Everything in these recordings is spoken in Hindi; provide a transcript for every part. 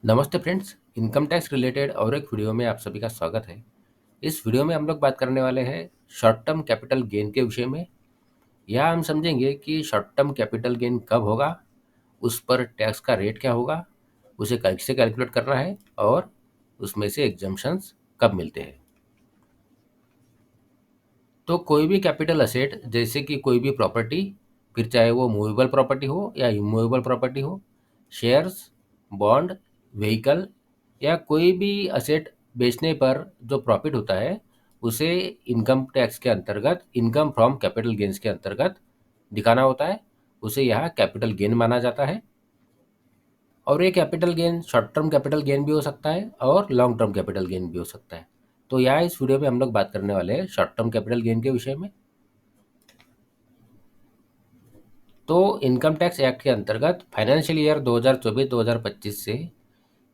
नमस्ते फ्रेंड्स, इनकम टैक्स रिलेटेड और एक वीडियो में आप सभी का स्वागत है। इस वीडियो में हम लोग बात करने वाले हैं शॉर्ट टर्म कैपिटल गेन के विषय में। यहाँ हम समझेंगे कि शॉर्ट टर्म कैपिटल गेन कब होगा, उस पर टैक्स का रेट क्या होगा, उसे कैसे कैलकुलेट करना है और उसमें से एग्जम्पशंस कब मिलते हैं। तो कोई भी कैपिटल असेट जैसे कि कोई भी प्रॉपर्टी, फिर चाहे वो मूवेबल प्रॉपर्टी हो या इमूवेबल प्रॉपर्टी हो, शेयर्स, बॉन्ड, व्हीकल या कोई भी असेट बेचने पर जो प्रॉफिट होता है उसे इनकम टैक्स के अंतर्गत, इनकम फ्रॉम कैपिटल गेन्स के अंतर्गत दिखाना होता है। उसे यहाँ कैपिटल गेन माना जाता है। और ये capital gain short term capital gain भी हो सकता है और लॉन्ग टर्म कैपिटल गेन भी हो सकता है। तो यहाँ इस वीडियो में हम लोग बात करने वाले हैं शॉर्ट टर्म कैपिटल गेन के विषय में। तो इनकम टैक्स एक्ट के अंतर्गत फाइनेंशियल ईयर 2024-2025 से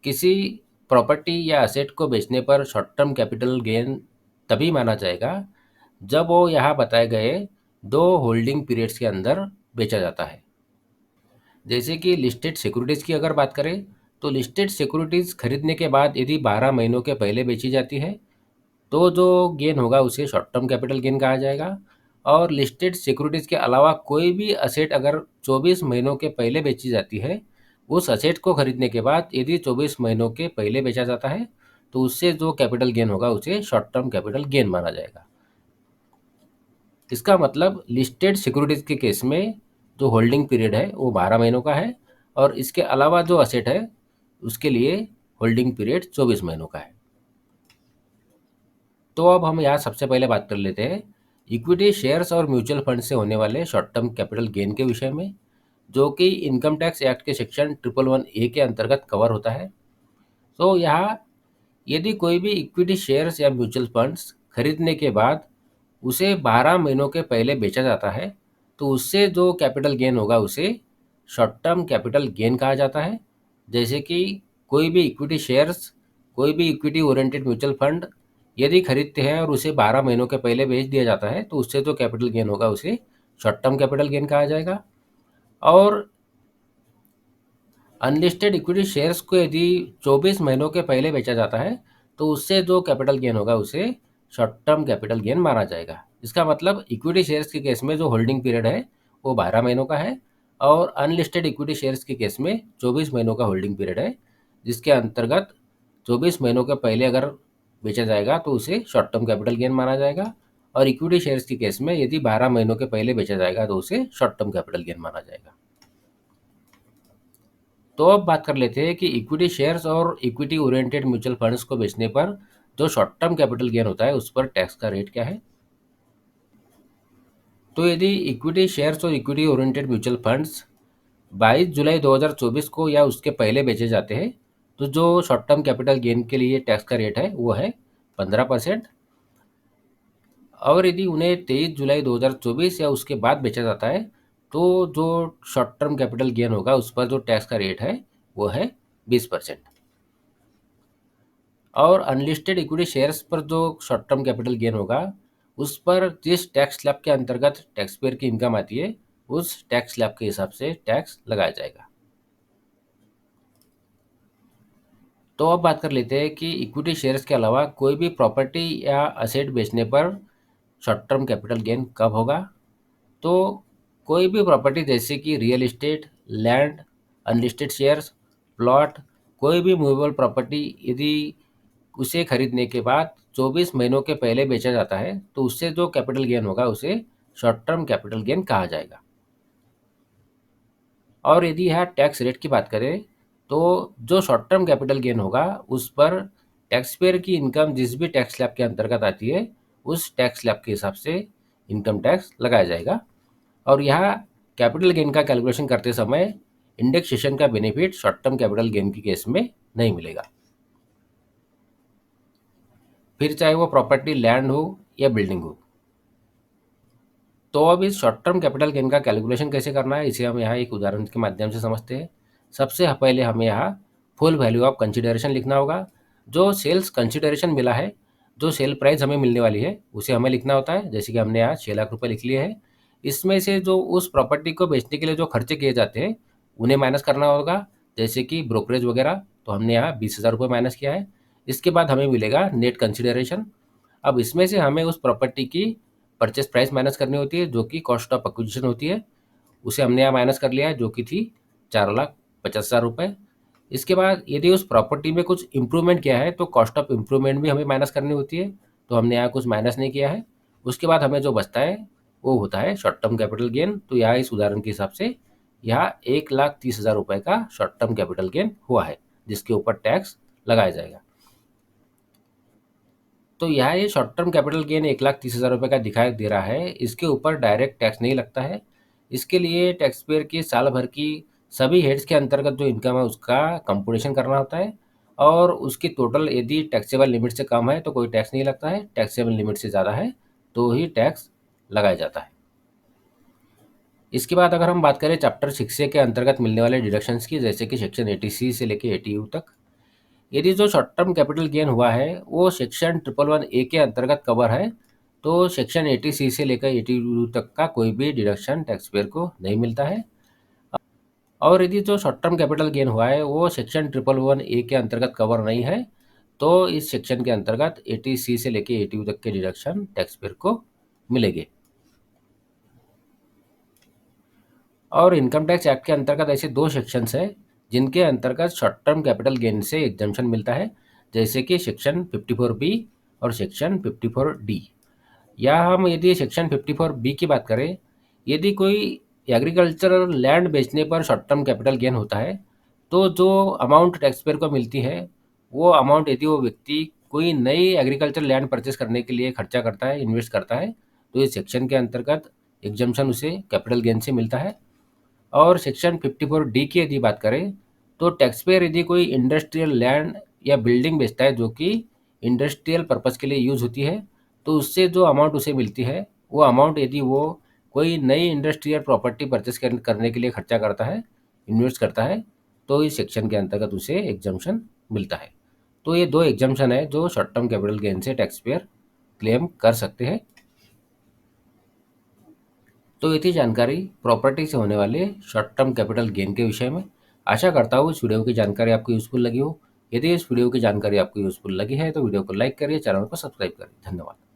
किसी प्रॉपर्टी या असेट को बेचने पर शॉर्ट टर्म कैपिटल गेन तभी माना जाएगा जब वो यहाँ बताए गए दो होल्डिंग पीरियड्स के अंदर बेचा जाता है। जैसे कि लिस्टेड सिक्योरिटीज़ की अगर बात करें तो लिस्टेड सिक्योरिटीज़ खरीदने के बाद यदि 12 महीनों के पहले बेची जाती है तो जो गेन होगा उसे शॉर्ट टर्म कैपिटल गेन कहा जाएगा। और लिस्टेड सिक्योरिटीज़ के अलावा कोई भी असेट अगर 24 महीनों के पहले बेची जाती है, उस असेट को खरीदने के बाद यदि 24 महीनों के पहले बेचा जाता है तो उससे जो कैपिटल गेन होगा उसे शॉर्ट टर्म कैपिटल गेन माना जाएगा। इसका मतलब लिस्टेड सिक्योरिटीज़ के केस में जो होल्डिंग पीरियड है वो 12 महीनों का है और इसके अलावा जो असेट है उसके लिए होल्डिंग पीरियड 24 महीनों का है। तो अब हम यहाँ सबसे पहले बात कर लेते हैं इक्विटी शेयर्स और म्यूचुअल फंड से होने वाले शॉर्ट टर्म कैपिटल गेन के विषय में, जो कि इनकम टैक्स एक्ट के सेक्शन 111A के अंतर्गत कवर होता है। तो यहाँ यदि कोई भी इक्विटी शेयर्स या म्यूचुअल फंड्स खरीदने के बाद उसे 12 महीनों के पहले बेचा जाता है तो उससे जो कैपिटल गेन होगा उसे शॉर्ट टर्म कैपिटल गेन कहा जाता है। जैसे कि कोई भी इक्विटी शेयर्स, कोई भी इक्विटी ओरिएंटेड म्यूचुअल फंड यदि खरीदते हैं और उसे 12 महीनों के पहले बेच दिया जाता है तो उससे जो कैपिटल गेन होगा उसे शॉर्ट टर्म कैपिटल गेन कहा जाएगा। और अनलिस्टेड इक्विटी शेयर्स को यदि 24 महीनों के पहले बेचा जाता है तो उससे जो कैपिटल गेन होगा उसे शॉर्ट टर्म कैपिटल गेन माना जाएगा। इसका मतलब इक्विटी शेयर्स के केस में जो होल्डिंग पीरियड है वो 12 महीनों का है और अनलिस्टेड इक्विटी शेयर्स के केस में 24 महीनों का होल्डिंग पीरियड है, जिसके अंतर्गत 24 महीनों के पहले अगर बेचा जाएगा तो उसे शॉर्ट टर्म कैपिटल गेन माना जाएगा और इक्विटी शेयर्स के केस में यदि 12 महीनों के पहले बेचा जाएगा तो उसे शॉर्ट टर्म कैपिटल गेन माना जाएगा। तो अब बात कर लेते हैं कि इक्विटी शेयर्स और इक्विटी ओरिएंटेड म्यूचुअल फंड्स को बेचने पर जो शॉर्ट टर्म कैपिटल गेन होता है उस पर टैक्स का रेट क्या है। तो यदि इक्विटी शेयर्स और इक्विटी ओरिएंटेड म्यूचुअल फंड्स 22 जुलाई 2024 को या उसके पहले बेचे जाते हैं तो जो शॉर्ट टर्म कैपिटल गेन के लिए टैक्स का रेट है वो है 15%। और यदि उन्हें 23 जुलाई 2024 या उसके बाद बेचा जाता है तो जो शॉर्ट टर्म कैपिटल गेन होगा उस पर जो टैक्स का रेट है वो है 20%। और अनलिस्टेड इक्विटी शेयर्स पर जो शॉर्ट टर्म कैपिटल गेन होगा उस पर जिस टैक्स स्लैब के अंतर्गत टैक्स पेयर की इनकम आती है उस टैक्स स्लैब के हिसाब से टैक्स लगाया जाएगा। तो अब बात कर लेते हैं कि इक्विटी शेयर्स के अलावा कोई भी प्रॉपर्टी या असेट बेचने पर शॉर्ट टर्म कैपिटल गेन कब होगा। तो कोई भी प्रॉपर्टी जैसे कि real estate, land, unlisted shares, plot, कोई भी मूवेबल प्रॉपर्टी यदि उसे खरीदने के बाद 24 महीनों के पहले बेचा जाता है तो उससे जो कैपिटल गेन होगा उसे शॉर्ट टर्म कैपिटल गेन कहा जाएगा। और यदि यहाँ टैक्स रेट की बात करें तो जो शॉर्ट टर्म कैपिटल गेन होगा उस पर टैक्स पेयर की इनकम जिस भी टैक्स स्लैब के अंतर्गत आती है उस टैक्स स्लैब के हिसाब से इनकम टैक्स लगाया जाएगा। और यहाँ कैपिटल गेन का कैलकुलेशन करते समय इंडेक्सेशन का benefit short term capital gain के केस में नहीं मिलेगा, फिर चाहे वो प्रॉपर्टी लैंड हो या बिल्डिंग हो। तो अब इस शॉर्ट टर्म कैपिटल गेन का कैलकुलेशन कैसे करना है इसे हम यहाँ एक उदाहरण के माध्यम से समझते हैं। सबसे पहले हमें यहाँ फुल वैल्यू ऑफ कंसिडरेशन लिखना होगा। जो सेल्स कंसिडरेशन मिला है, जो सेल प्राइस हमें मिलने वाली है उसे हमें लिखना होता है। जैसे कि हमने यहाँ 6 लाख रुपये लिख लिए हैं। इसमें से जो उस प्रॉपर्टी को बेचने के लिए जो खर्चे किए जाते हैं उन्हें माइनस करना होगा। जैसे कि ब्रोकरेज वगैरह, तो हमने यहाँ 20,000 रुपये माइनस किया है। इसके बाद हमें मिलेगा नेट कंसिडरेशन। अब इसमें से हमें उस प्रॉपर्टी की परचेस प्राइस माइनस करनी होती है, जो कि कॉस्ट ऑफ एक्विजिशन होती है, उसे हमने यहाँ माइनस कर लिया है, जो कि थी 4,50,000 रुपये। इसके बाद यदि उस प्रॉपर्टी में कुछ इम्प्रूवमेंट किया है तो कॉस्ट ऑफ इम्प्रूवमेंट भी हमें माइनस करनी होती है, तो हमने यहाँ कुछ माइनस नहीं किया है। उसके बाद हमें जो बचता है वो होता है शॉर्ट टर्म कैपिटल गेन। तो यहाँ इस उदाहरण के हिसाब से यहाँ 1,30,000 रुपये का शॉर्ट टर्म कैपिटल गेन हुआ है, जिसके ऊपर टैक्स लगाया जाएगा। तो यहाँ ये शॉर्ट टर्म कैपिटल गेन 1,30,000 रुपये का दिखाई दे रहा है, इसके ऊपर डायरेक्ट टैक्स नहीं लगता है। इसके लिए टैक्स पेयर की साल भर की सभी हेड्स के अंतर्गत जो इनकम है उसका कंपुटेशन करना होता है, और उसकी टोटल यदि टैक्सेबल लिमिट से कम है तो कोई टैक्स नहीं लगता है, टैक्सेबल लिमिट से ज़्यादा है तो ही टैक्स लगाया जाता है। इसके बाद अगर हम बात करें चैप्टर 6 के अंतर्गत मिलने वाले डिडक्शंस की, जैसे कि सेक्शन 80C से लेके 80U तक, यदि जो शॉर्ट टर्म कैपिटल गेन हुआ है वो सेक्शन 111A के अंतर्गत कवर है, तो सेक्शन 80C से लेकर 80U तक का कोई भी डिडक्शन टैक्स पेयर को नहीं मिलता है। और यदि जो शॉर्ट टर्म कैपिटल गेन हुआ है वो सेक्शन 111A के अंतर्गत कवर नहीं है, तो इस सेक्शन के अंतर्गत 80C से लेकर 80U तक के डिडक्शन टैक्स पेयर को मिलेंगे। और इनकम टैक्स एक्ट के अंतर्गत ऐसे दो सेक्शंस हैं जिनके अंतर्गत शॉर्ट टर्म कैपिटल गेन से एग्जम्पशन मिलता है, जैसे कि सेक्शन 54B और सेक्शन 54D। या हम यदि सेक्शन 54B की बात करें, यदि कोई एग्रीकल्चरल लैंड बेचने पर शॉर्ट टर्म कैपिटल गेन होता है, तो जो अमाउंट टैक्स पेयर को मिलती है वो अमाउंट यदि वो व्यक्ति कोई नई एग्रीकल्चर लैंड परचेस करने के लिए खर्चा करता है, इन्वेस्ट करता है, तो इस सेक्शन के अंतर्गत एग्जम्पशन उसे कैपिटल गेन से मिलता है। और सेक्शन 54D की यदि बात करें, तो टैक्स पेयर यदि कोई इंडस्ट्रियल लैंड या बिल्डिंग बेचता है जो कि इंडस्ट्रियल पर्पज़ के लिए यूज़ होती है, तो उससे जो अमाउंट उसे मिलती है वो अमाउंट यदि वो कोई नई इंडस्ट्रियल प्रॉपर्टी परचेस करने के लिए खर्चा करता है, इन्वेस्ट करता है, तो इस सेक्शन के अंतर्गत उसे एग्जम्पशन मिलता है। तो ये दो एग्जम्पशन है जो शॉर्ट टर्म कैपिटल गेन से टैक्स पेयर क्लेम कर सकते हैं। तो ये थी जानकारी प्रॉपर्टी से होने वाले शॉर्ट टर्म कैपिटल गेन के विषय में। आशा करता हूँ इस वीडियो की जानकारी आपको यूज़फुल लगी हो। यदि इस वीडियो की जानकारी आपको यूज़फुल लगी है तो वीडियो को लाइक करिए, चैनल को सब्सक्राइब करिए। धन्यवाद।